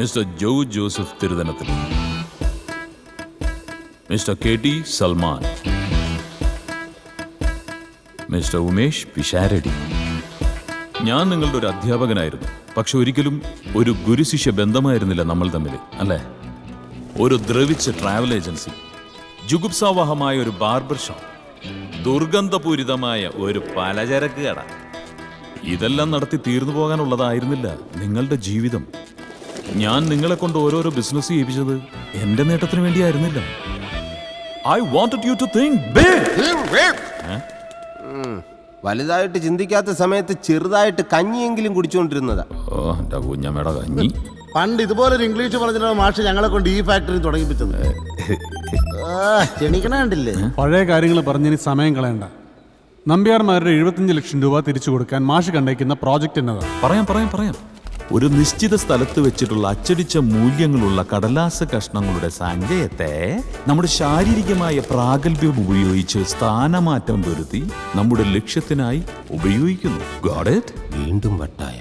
Mister Joseph തിരുവനന്തപുരത്തിൽ, mister KT Salman, mister Umesh Pisharody. ഞാൻ നിങ്ങളുടെ ഒരു അധ്യാപകനായിരുന്നു, പക്ഷെ ഒരിക്കലും ഒരു ഗുരുശിഷ്യ ബന്ധമായിരുന്നില്ല നമ്മൾ തമ്മിൽ, അല്ലേ? ഒരു ദ്രവിച്ച ട്രാവൽ ഏജൻസി, ജുഗുപ്സാവഹമായ ഒരു ബാർബർ ഷോപ്പ്, ദുർഗന്ധപൂരിതമായ ഒരു പലചരക്ക് കട, ഇതെല്ലാം നടത്തി തീർന്നു പോകാനുള്ളതായിരുന്നില്ല നിങ്ങളുടെ ജീവിതം. ഞാൻ നിങ്ങളെ കൊണ്ട് ഓരോരോ ബിസിനസ് ചെയ്യിപ്പിച്ചത് എന്റെ നേട്ടത്തിന് വേണ്ടിയായിരുന്നില്ല. I wanted you to think big. വലുതായിട്ട് ചിന്തിക്കാത്ത സമയത്ത് ചെറുതായിട്ട് കഞ്ഞിയെങ്കിലും കുടിച്ചുകൊണ്ടിരുന്നതാ. ഓ എന്റെ കുഞ്ഞമ്മയുടെ കഞ്ഞി. പണ്ട് ഇതുപോലൊരു ഇംഗ്ലീഷ് പറഞ്ഞിട്ടാണ് മാഷ് ഞങ്ങളെ കൊണ്ട് ഈ ഫാക്ടറി തുടങ്ങിപ്പിച്ചത്. ക്ഷണിക്കണണ്ടില്ലേ? പഴയ കാര്യങ്ങൾ പറഞ്ഞിനി സമയം കളയണ്ട. നമ്പ്യാർമാരുടെ 75 ലക്ഷം രൂപ തിരിച്ചു കൊടുക്കാൻ മാഷ് കണ്ടേക്കുന്ന പ്രോജക്റ്റ് എന്നതാണ്. പറയാം. ഒരു നിശ്ചിത സ്ഥലത്ത് വെച്ചിട്ടുള്ള അച്ചടിച്ച മൂല്യങ്ങളുള്ള കടലാസ കഷ്ണങ്ങളുടെ സഞ്ചയത്തെ നമ്മുടെ ശാരീരികമായ പ്രാഗൽഭ്യം ഉപയോഗിച്ച് സ്ഥാനമാറ്റം വരുത്തി നമ്മുടെ ലക്ഷ്യത്തിനായി ഉപയോഗിക്കുന്നു. Got it? വീണ്ടും വട്ടായ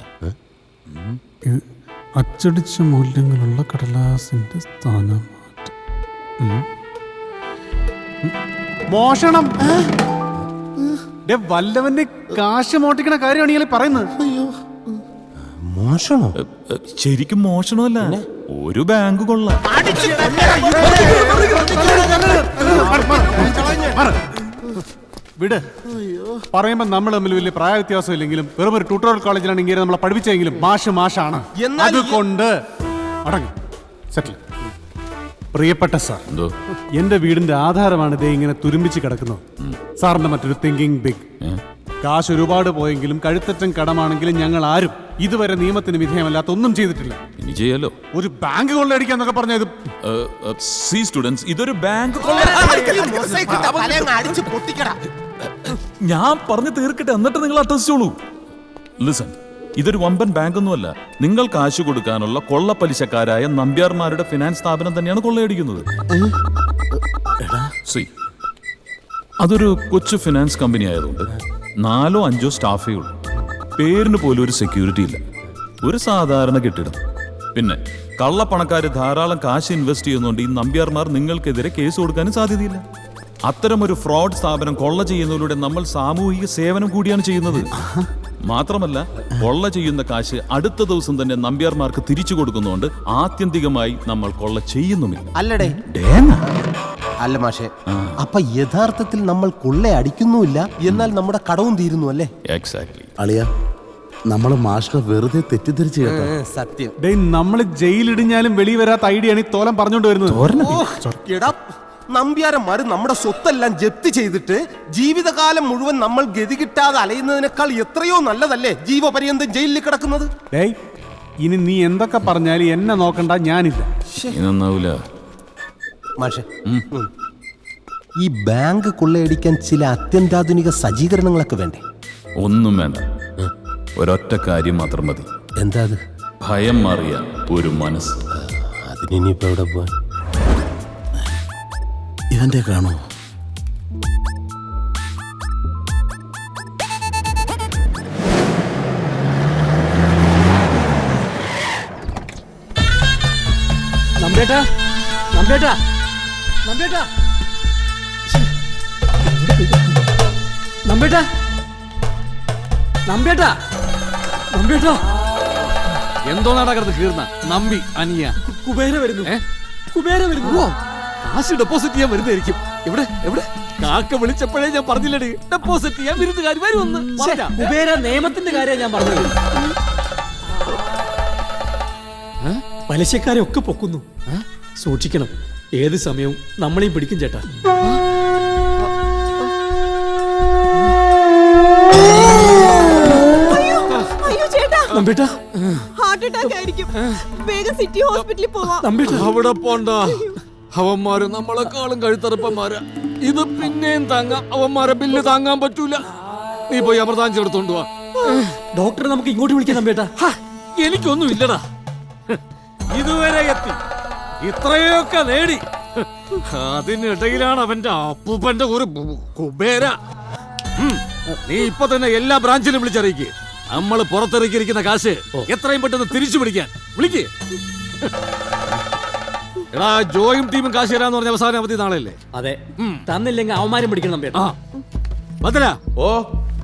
അച്ചടിച്ച മൂല്യങ്ങളുള്ള കടലാസിന്റെ സ്ഥാനമാറ്റം. മോഷണം. വല്ലവന്റെ കാശ് മോട്ടിക്കണ കാര്യമാണ് ഇയാൾ പറയുന്നത്. മോഷണോ? ശരിക്കും മോഷണമല്ല, ഒരു ബാങ്ക് കൊള്ള. വിട്. പറയുമ്പോ നമ്മൾ തമ്മിൽ വലിയ പ്രായ വ്യത്യാസം ഇല്ലെങ്കിലും വെറും ഒരു ട്യൂട്ടോറിയൽ കോളേജിലാണ് ഇങ്ങനെ നമ്മളെ പഠിപ്പിച്ചെങ്കിലും മാഷാണ്. അതുകൊണ്ട് അടങ്ങ്. സെറ്റിൽ. പ്രിയപ്പെട്ട സാർ, എന്റെ വീടിന്റെ ആധാരമാണ് ഇതേ ഇങ്ങനെ തുരുമ്പിച്ച് കിടക്കുന്നത്. സാറിന്റെ മറ്റൊരു തിങ്കിങ് ബിഗ്. കാശ് ഒരുപാട് പോയെങ്കിലും കഴുത്തറ്റം കടമാണെങ്കിലും ഞങ്ങൾ ആരും ഇതുവരെ നിയമത്തിന് വിധേയമല്ലാത്ത ഒന്നും ചെയ്തിട്ടില്ല. ഇനി ചെയ്യാലോ. ഒരു ബാങ്ക് കൊള്ളയടിക്കാന്നൊക്കെ പറഞ്ഞത് സ്റ്റുഡൻസ്, ഇതൊരു ബാങ്ക്. ഞാൻ പറഞ്ഞു തീർക്കട്ടെ, എന്നിട്ട് നിങ്ങൾ അട്ടസിച്ചോളൂ. ലിസൺ, ഇതൊരു വമ്പൻ ബാങ്കൊന്നുമല്ല. നിങ്ങൾ കാശ് കൊടുക്കാനുള്ള കൊള്ളപ്പലിശക്കാരായ നമ്പ്യാർമാരുടെ ഫിനാൻസ് സ്ഥാപനം തന്നെയാണ് കൊള്ളയടിക്കുന്നത്. അതൊരു കൊച്ചു ഫിനാൻസ് കമ്പനി ആയതുകൊണ്ട് 4 or 5 സ്റ്റാഫേ ഉള്ളൂ. പേരിന് പോലും ഒരു സെക്യൂരിറ്റി ഇല്ല. ഒരു സാധാരണ കെട്ടിടം. പിന്നെ കള്ളപ്പണക്കാര് ധാരാളം കാശ് ഇൻവെസ്റ്റ് ചെയ്യുന്നുണ്ട്. ഈ നമ്പ്യാർമാർ നിങ്ങൾക്കെതിരെ കേസ് കൊടുക്കാനും സാധ്യതയില്ല. അത്തരമൊരു ഫ്രോഡ് സ്ഥാപനം കൊള്ള ചെയ്യുന്നതിലൂടെ നമ്മൾ സാമൂഹിക സേവനം കൂടിയാണ് ചെയ്യുന്നത്. മാത്രമല്ല, കൊള്ള ചെയ്യുന്ന കാശ് അടുത്ത ദിവസം തന്നെ നമ്പ്യാർമാർക്ക് തിരിച്ചു കൊടുക്കുന്നതുകൊണ്ട് ആത്യന്തികമായി നമ്മൾ കൊള്ള ചെയ്യുന്നുമില്ല. അല്ല മാഷെ, അപ്പൊ യഥാർത്ഥത്തിൽ നമ്മൾ കൊള്ള അടിക്കുന്നുമില്ല, എന്നാൽ നമ്മുടെ കടവും തീരുന്നു അല്ലേ? എക്സാക്ട്ലി. അളിയ, നമ്മള് മാഷിനെ വെറുതെ തെറ്റിദ്ധരിച്ചു കേട്ടോ. സത്യം. നമ്മള് ജയിലിടിഞ്ഞാലും വെളി വരാത്ത ഐഡിയ ആണ് ഈ തോലം പറഞ്ഞോണ്ട് വരുന്നത്. നമ്പ്യാരന്മാര് നമ്മുടെ സ്വത്തെല്ലാം ജപ്തി ചെയ്തിട്ട് ജീവിതകാലം മുഴുവൻ നമ്മൾ ഗതി കിട്ടാതെ അലയുന്നതിനേക്കാൾ എത്രയോ നല്ലതല്ലേ ജീവപര്യന്തം ജയിലിൽ കിടക്കുന്നത്? ഇനി നീ എന്തൊക്കെ പറഞ്ഞാലും എന്നെ നോക്കണ്ട, ഞാനില്ല. മാഷെ, ഈ ബാങ്ക് കൊള്ളയടിക്കാൻ ചില അത്യന്താധുനിക സജ്ജീകരണങ്ങളൊക്കെ വേണ്ടേ? ഒന്നും വേണ്ട, ഒരൊറ്റ കാര്യം മാത്രം മതി. എന്താ അത്? ഭയം മാറിയ ഒരു മനസ്സ്. അതിനിപ്പോ എവിടെ പോവാൻ? ഇവന്റെ കാണോ? നമ്പേട്ടാ, നമ്പേട്ടാ, നമ്പേട്ടാ, നമ്പേട്ടാ, നമ്പേട്ടാ, നമ്പേട്ടാ. എന്തോ നടക്കരുത് കീർന്ന നമ്പി അനിയ. കുബേര വരുന്നു, കുബേര വരുന്നു. കാശ് ഡെപ്പോസിറ്റ് ചെയ്യാൻ വരുന്നതായിരിക്കും. എവിടെ എവിടെ? കാക്ക വിളിച്ചപ്പോഴേ ഞാൻ പറഞ്ഞില്ലടി, ഡെപ്പോസിറ്റ് ചെയ്യാൻ വിരുന്നുകാർ വരുമെന്ന്. കുബേര നിയമത്തിന്റെ കാര്യം ഞാൻ പറഞ്ഞത്. പലിശക്കാരെ ഒക്കെ പൊക്കുന്നു. സൂക്ഷിക്കണം, ഏത് സമയവും നമ്മളെയും പിടിക്കും ചേട്ടാ. നമ്പേട്ടാ, ഹാർട്ട് അറ്റാക്ക് ആയിരിക്കും. വേഗം സിറ്റി ഹോസ്പിറ്റലിൽ പോവാം. നമ്പേട്ടാ, അവിടെ പോണ്ട. അവന്മാര് നമ്മളെക്കാളും കഴുത്തറപ്പന്മാരാ. ഇത് പിന്നെയും താങ്ങാം, അവന്മാരെ ബില്ല് താങ്ങാൻ പറ്റൂല. നീ പോയി അമൃതാഞ്ചി എടുത്തോണ്ട് വാ. ഡോക്ടറെ നമുക്ക് ഇങ്ങോട്ട് വിളിക്കാം നമ്പേട്ടാ. എനിക്കൊന്നും ഇല്ലടാ, ഇതുവരെ എത്തി, ഇത്രയൊക്കെ നേടി. അതിനിടയിലാണ് അവന്റെ അപ്പൂപ്പന്റെ ഒരു കുബേര. നീ ഇപ്പൊ തന്നെ എല്ലാ ബ്രാഞ്ചിലും വിളിച്ചറിയിക്കുക. നമ്മള് പുറത്തിറക്കിയിരിക്കുന്ന കാശ് എത്രയും പെട്ടെന്ന് തിരിച്ചു പിടിക്കാൻ വിളിക്കേ. എടാ ജോയും ടീമും കാശ് തരാന്ന് പറഞ്ഞ അവസാന അവധി നാളെയല്ലേ? അതെ, തന്നില്ലെങ്കിൽ അവന്മാരും പിടിക്കണം നമ്പ്യാ. ആ ഭദ്ര ഓ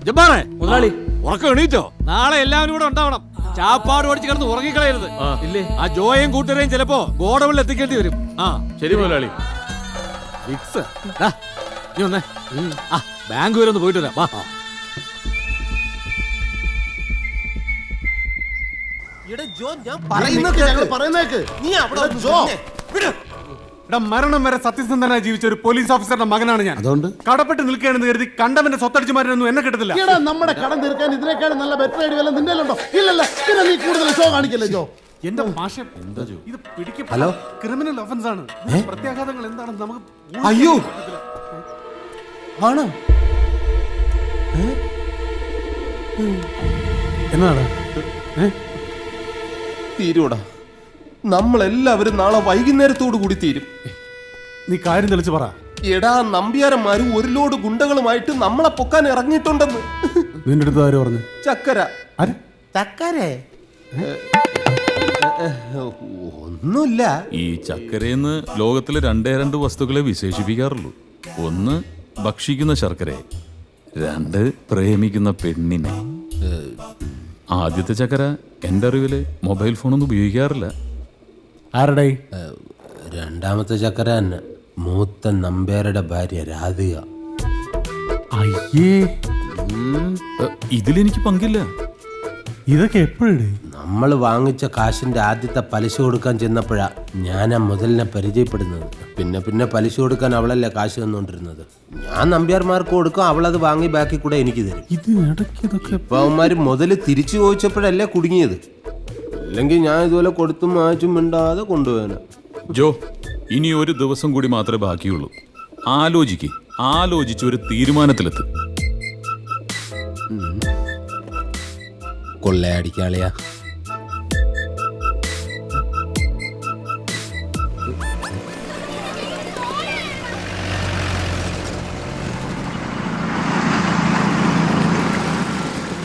ജബ്ബാറേ മുതലാളി ഉറക്കം എണീറ്റോ? നാളെ എല്ലാവരും കൂടെ ഉണ്ടാവണം. ചാപ്പാട് ഓടിച്ച് കിടന്ന് ഉറങ്ങിക്കളയരുത്. ഇല്ലേ? ആ ജോയും കൂട്ടുകാരെയും ചിലപ്പോ ഗോഡൌണിൽ എത്തിക്കേണ്ടി വരും. ആ ശരി മുതലാളി. ഫിക്സ്. നീ വന്നേ. ആ ബാങ്ക് വരെ ഒന്ന് പോയിട്ട് വരാം. വാ. എടാ ജോ, ഞാൻ നിക്ക്, പറയുന്നത് ഞങ്ങൾ കേൾക്ക്. പറയുന്നേക്ക്. നീ അവിടെ എടാ ഒന്ന് ജോ. നിന്നെ. വിട്. എടാ, മരണം വരെ സത്യസന്ധനായി ജീവിച്ച ഒരു പോലീസ് ഓഫീസറുടെ മകനാണ് ഞാൻ. അതുകൊണ്ട് കടപ്പെട്ട് നിൽക്കുകയാണെന്ന് കരുതി കണ്ടവന്റെ സ്വത്തടിച്ചു മാറ്റാനൊന്നും എന്നെ കിട്ടത്തില്ല. എടാ, നമ്മുടെ കടം തീർക്കാൻ ഇതിനേക്കാളും നല്ല ബെറ്റർ ഐഡിയ വല്ല നിന്റെ ഉണ്ടോ? ഇല്ലല്ല, പിന്നെ നീ കൂടുതൽ ഷോ കാണിക്കല്ലേ ജോ. എന്റെ ഭാഷ ഇത് പിടിക്കപ്പെട്ട ഹലോ? ക്രിമിനൽ ഒഫൻസ് ആണ്. ഇതിന്റെ പ്രത്യാഘാതങ്ങൾ എന്താണെന്ന് നമുക്ക് അയ്യോ ആണോ? എന്നാടാ? തീരൂടാ. നമ്മളെല്ലാവരും നാളെ വൈകുന്നേരത്തോടു കൂടി തീരും. നീ കാര്യം തെളിച്ച് പറ. എടാ, നമ്പ്യാരന്മാര് ഒരു ലോഡ് ഗുണ്ടകളുമായിട്ട് നമ്മളെ പൊക്കാൻ ഇറങ്ങിയിട്ടുണ്ടെന്ന്. നിന്റെ അടുത്ത് ആര് പറഞ്ഞു? ചക്കര. ആര്? ചക്കരേ? ഒന്നുമില്ല. ഈ ചക്കരയെന്ന് ലോകത്തിലെ രണ്ട് വസ്തുക്കളെ വിശേഷിപ്പിക്കാറുള്ളൂ. ഒന്ന് ഭക്ഷിക്കുന്ന ശർക്കരയെ, രണ്ട് പ്രേമിക്കുന്ന പെണ്ണിനെ. ആദ്യത്തെ ചക്കര എൻ്റെ അറിവില് മൊബൈൽ ഫോണൊന്നും ഉപയോഗിക്കാറില്ല. ആരുടെ? രണ്ടാമത്തെ ചക്കര തന്നെ മൂത്ത നമ്പ്യാരുടെ ഭാര്യ രാധിക. അയ്യേ, ഇതിലെനിക്ക് പങ്കില്ല. ഇതൊക്കെ എപ്പോഴേ? നമ്മൾ വാങ്ങിച്ച കാശിന്റെ ആദ്യത്തെ പലിശ കൊടുക്കാൻ ചെന്നപ്പോഴാ ഞാൻ ആ മുതലിനെ പരിചയപ്പെടുന്നത്. പിന്നെ പലിശ കൊടുക്കാൻ അവളല്ലേ കാശ് തന്നുകൊണ്ടിരുന്നത്. ഞാൻ നമ്പ്യാർമാർക്ക് കൊടുക്കും, അവളത് വാങ്ങി ബാക്കി കൂടെ എനിക്ക് തരും. ഇതിനിടയ്ക്ക് ഇതൊക്കെ ഇപ്പൊ അവന്മാര് മുതല് തിരിച്ചു ചോദിച്ചപ്പോഴല്ലേ കുടുങ്ങിയത്. അല്ലെങ്കിൽ ഞാൻ ഇതുപോലെ കൊടുത്തും മാച്ചും മിണ്ടാതെ കൊണ്ടുപോകാനാ. ജോ, ഇനി ഒരു ദിവസം കൂടി മാത്രമേ ബാക്കിയുള്ളൂ. ആലോചിച്ച് ഒരു തീരുമാനത്തിലെത്ത്. കൊള്ളയടിക്കാളിയാ.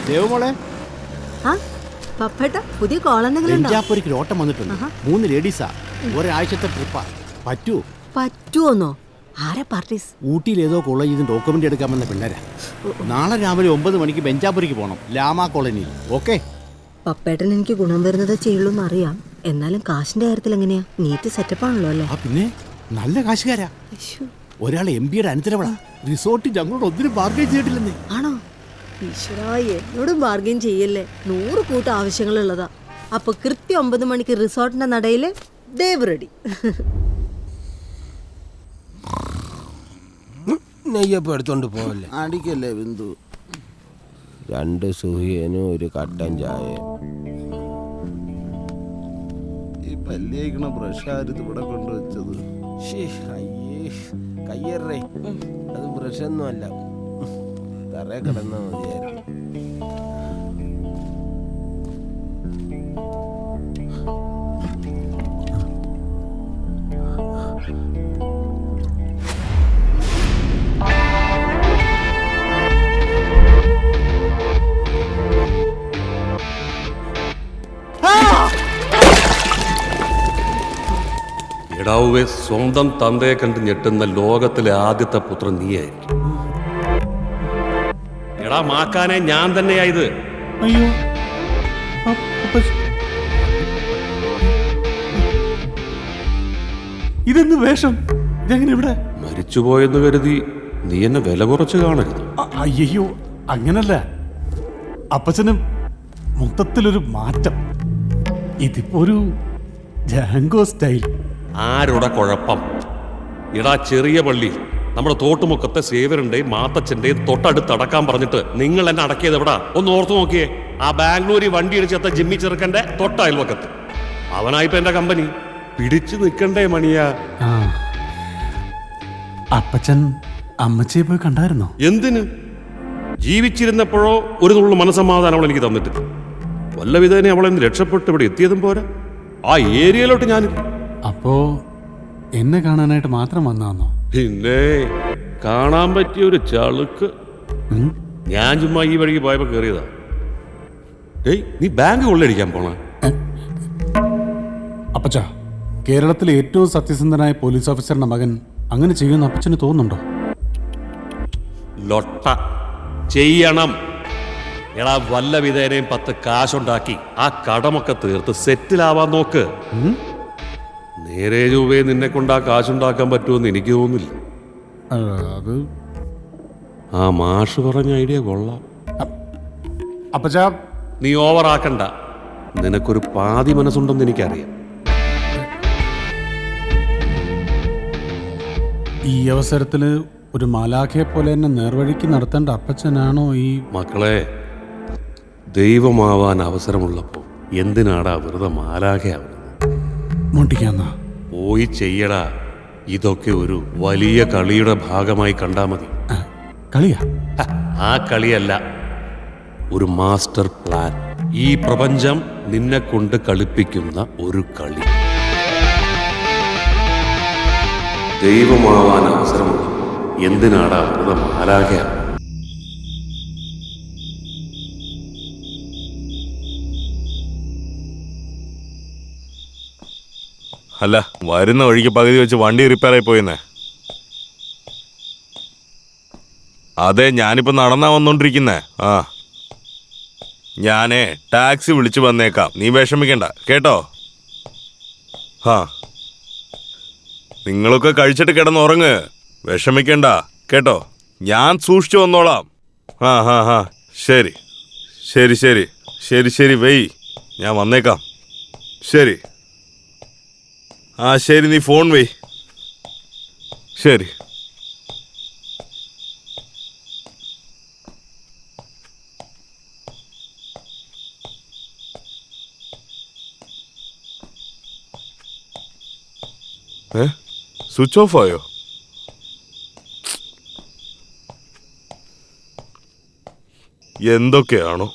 ദേവമോളെ, ആ പപ്പേട്ട പുതിയ കോളെന്തെങ്കിലും ഉണ്ടോ? വെഞ്ചാപ്പൂരിക്ക് ഒരു ഓട്ടം വന്നിട്ടുണ്ട്. 3 ലേഡീസാ, ഒരാഴ്ചത്തെ ട്രിപ്പാ. പറ്റൂ? പറ്റുമോന്നോ? ആരാ പാർട്ടീസ്? ഊട്ടിയിൽ ഏതോ കോളേജിൽ നിന്ന് ഡോക്യുമെന്റ് എടുക്കാൻ വന്ന പിള്ളേരാ. നാളെ രാവിലെ 9 മണിക്ക് ബെഞ്ചാപ്പൂരിക്ക് പോകണം, ലാമ കോളനിയിൽ. ഓക്കെ? പപ്പേട്ടൻ എനിക്ക് ഗുണം വരുന്നതേ ചെയ്യുള്ളൂ എന്നറിയാം. എന്നാലും കാശിന്റെ കാര്യത്തിൽ എങ്ങനെയാ? നീറ്റ് സെറ്റപ്പ് ആണല്ലോ അല്ലേ? ആ പിന്നെ നല്ല കാശുകാരാ. ഒരാൾ MBA അനന്തരവളാ. റിസോർട്ട് ഞങ്ങളോട് ഒന്നിനും ബാർഗൈൻ ചെയ്തിട്ടില്ലെന്നേ. ആണോ? ഈശ്വരാ, എന്നോടും ബാർഗൈൻ ചെയ്യല്ലേ. 100 കൂട്ട ആവശ്യങ്ങളുള്ളതാ. അപ്പൊ കൃത്യം 9 മണിക്ക് റിസോർട്ടിന്റെ നടയില് ദേവ് റെഡി. നെയ്യപ്പം എടുത്തോണ്ട് പോവല്ലേ? അടിക്കല്ലേ ബിന്ദു. 2 സുഹിയനും ഒരു കട്ടൻ ചായ. ഈ പല്ലിയേക്കണ ബ്രഷാരിത് ഇവിടെ കൊണ്ടുവച്ചത്. കയ്യേറേ, അത് ബ്രഷൊന്നും അല്ല. തറ കിടന്നാ മതിയായിരുന്നു. എടാവുവേ, സ്വന്തം തന്തയെ കണ്ട് ഞെട്ടുന്ന ലോകത്തിലെ ആദ്യത്തെ പുത്രൻ നീയായിരിക്കും. എടാ മാക്കാനെ, ഞാൻ തന്നെയായത്. അയ്യോ, ഇതെന്ത് വേഷം? ഇതെങ്ങനെ ഇവിടെ? മരിച്ചുപോയെന്ന് കരുതി നീ എന്നെ വില കുറച്ച് കാണരുത്. അയ്യോ, അങ്ങനല്ല. അപ്പച്ചന് മൊത്തത്തിലൊരു മാറ്റം. ഇതിപ്പോ ഒരു ജാങ്കോ സ്റ്റൈൽ. ആരുടെ കുഴപ്പം? എടാ, ചെറിയ പള്ളി നമ്മുടെ തോട്ടുമുക്കത്തെ സേവരന്റെയും മാത്തച്ഛന്റെയും തൊട്ടടുത്ത് അടക്കാൻ പറഞ്ഞിട്ട് നിങ്ങൾ എന്നെ അടക്കിയത് എവിടാ? ഒന്ന് ഓർത്തു നോക്കിയേ. ആ ബാംഗ്ലൂരിൽ വണ്ടി ഇടിച്ചെത്ത ജിമ്മി ചെറുക്കന്റെ തൊട്ട അയൽവക്കത്ത്. അവനായിപ്പോ എന്റെ കമ്പനി പിടിച്ചു നിൽക്കണ്ടേ മണിയാ. അപ്പച്ചൻ അമ്മച്ചിയെ പോയി കണ്ടായിരുന്നോ? എന്തിന്? ജീവിച്ചിരുന്നപ്പോഴോ ഒരു നുള്ളു മനസ്സമാധാനം അവൾ എനിക്ക് തന്നിട്ട്. വല്ല വിധേനെ അവളെന്ന് രക്ഷപ്പെട്ട് ഇവിടെ എത്തിയതും പോരാ, ആ ഏരിയയിലോട്ട് ഞാൻ. അപ്പോ എന്നെ കാണാനായിട്ട് മാത്രം വന്നാന്നോ? പിന്നെ കാണാൻ പറ്റിയ ഒരു ചളുക്ക്. ഞാൻ ചുമ്മാ ഈ വഴിക്ക് പോയപ്പോ കയറിയതാ. നീ ബാങ്ക് കൊള്ളടിക്കാൻ പോണ? അപ്പച്ച, കേരളത്തിലെ ഏറ്റവും സത്യസന്ധനായ പോലീസ് ഓഫീസറിന്റെ മകൻ അങ്ങനെ ചെയ്യുമെന്ന് അപ്പച്ചന് തോന്നുന്നുണ്ടോ? ലൊട്ട ചെയ്യണം. എടാ വല്ല വിധേനയും 10 കാശുണ്ടാക്കി ആ കടമൊക്കെ തീർത്ത് സെറ്റിലാവാൻ നോക്ക്. നേരെ ചൊവ്വേ നിന്നെ കൊണ്ട് ആ കാശുണ്ടാക്കാൻ പറ്റുമെന്ന് എനിക്ക് തോന്നുന്നില്ല. അത് ആ മാഷ് പറഞ്ഞ ഐഡിയ കൊള്ളാം. അപ്പച്ച, നീ ഓവറാക്കണ്ട. നിനക്കൊരു പാതി മനസ്സുണ്ടെന്ന് എനിക്കറിയാം. ഈ അവസരത്തിൽ ഒരു മാലാഖയെ പോലെ എന്നെ നേർവഴിക്ക് നടത്തേണ്ട അപ്പച്ചനാണോ ഈ... മക്കളെ, ദൈവമാവാൻ അവസരമുള്ളപ്പോൾ എന്തിനാടാ വെറുതെ മാലാഖയാവുന്നത്? മോണ്ടിക്കാന്നാ പോയി ചെയ്യടാ. ഇതൊക്കെ ഒരു വലിയ കളിയുടെ ഭാഗമായി കണ്ടാ മതി. കളിയാ? ആ കളിയല്ല, ഒരു മാസ്റ്റർ പ്ലാൻ. ഈ പ്രപഞ്ചം നിന്നെ കൊണ്ട് കളിപ്പിക്കുന്ന ഒരു കളി. ദൈവമാവാൻ അവസരമുള്ളപ്പോൾ എന്തിനാടാ വെറുതെ മാലാഖയാവുന്നത്? അല്ല, വരുന്ന വഴിക്ക് പകുതി വെച്ച് വണ്ടി റിപ്പയർ ആയി പോയെന്നേ. അതെ, ഞാനിപ്പോ നടന്നാ വന്നോണ്ടിരിക്കുന്നേ. ഞാനേ ടാക്സി വിളിച്ചു വന്നേക്കാം, നീ വിഷമിക്കണ്ട കേട്ടോ. നിങ്ങളൊക്കെ കഴിച്ചിട്ട് കിടന്നുറങ്ങ്, വിഷമിക്കണ്ട കേട്ടോ. ഞാൻ സൂക്ഷിച്ചു വന്നോളാം. ശരി ശരി ശരി ശരി ശരി വെയ്, ഞാൻ വന്നേക്കാം. ശരി. ശരി, നീ ഫോൺ വെയ്. ശരി. സ്വിച്ച് ഓഫ് ആയോ? എന്തൊക്കെയാണോ?